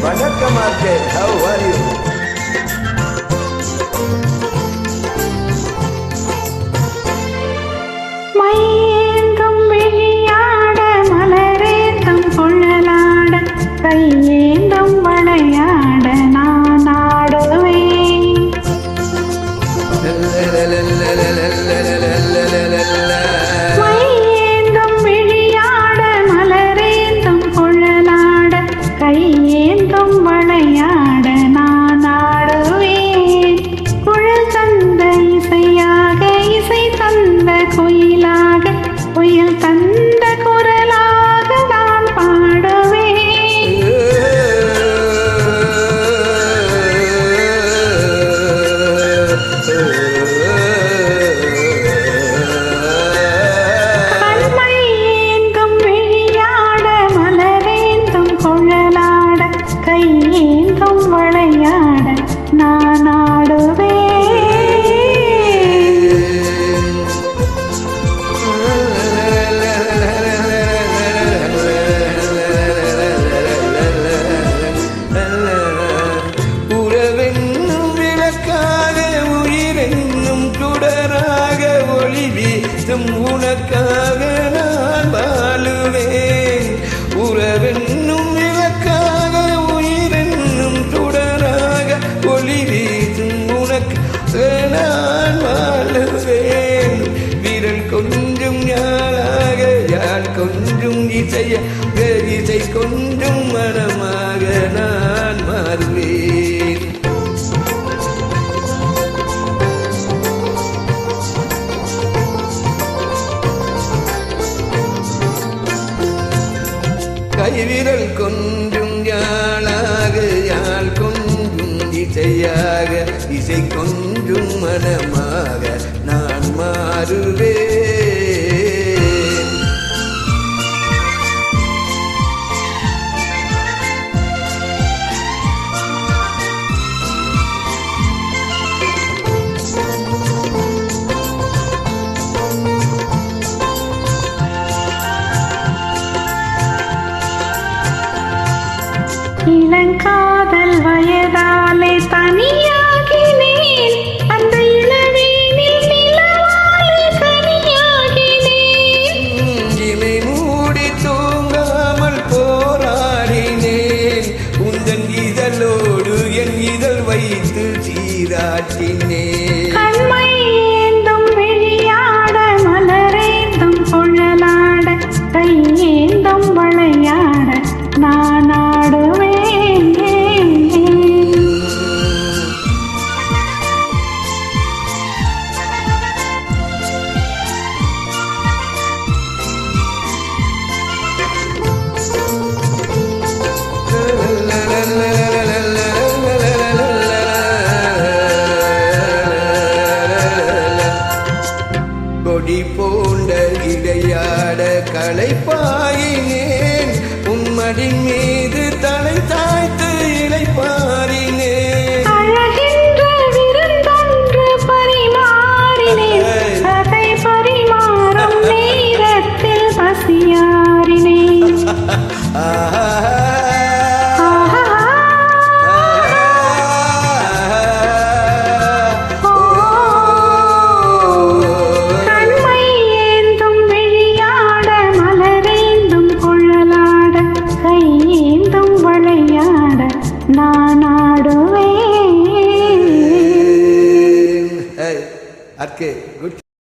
வணக்கம் RK, how are you? மையேந்தும் விழியாட மலரேந்தும் குழலாட கையேந்தும் வளையாட நான் ஆடுவேன். மையேந்தும் விழியாட மலரேந்தும் குழலாட கையேந்தும் வளையாட நான் ஆடுவேன். குழல் தந்த இசையாக இசை தந்த குயிலாக குயில் தந்த குரலாக நான் பாடுவேன். கண்மை ஏந்தும் விழியாட மலரேந்தும் குழலாட கையேந்தும் வளையாட நான் ஆடுவேன். உறவென்னும் விளக்காக உயிரென்னும் சுடராக ஒளி வீசும் உனக்காக நான் வாழுவேன். உறவென்னும் விளக்காக உயிரென்னும் சுடராக ஒளி வீசும் உனக்காக நான் வாழுவேன். விரல் கொஞ்சம் ஞானாக யாழ் கொஞ்சம் இசையாக இசை கொஞ்சம் மனமாக நான் மாறுவேன். கைவிரல் கொஞ்சம் யாழாக யாழ் கொஞ்சம் இசையாக இசை கொஞ்சம் மனமாக நான் மாறுவேன். இளங்காதல் வயதாலே தனியாகினேன். அந்த இளவேனில் நிலவாலே தனியாகினேன். இமை மூடி தூங்காமல் போராடினேன். உந்தன் இதழோடு என் இதழ் வைத்து சீராட்டினேன். கண்மை ஏந்தும் விழியாட மலரேந்தும் குழலாட கையேந்தும் வளையாட நான் ஆடுவேன். கொடி போன்ற இடையாட களைப்பாயினேன். உன்மடி மீது தலை தாய்த்து இளைப்பாரினேன். அழகின்ற விருந்தொன்று பரிமாறினேன். அதை பரிமாறும் நேரத்தில் பசியாறினேன். கண்மை ஏந்தும் விழியாட மலரேந்தும் குழலாட கையேந்தும் வளையாட நான் ஆடுவேன். RK, good.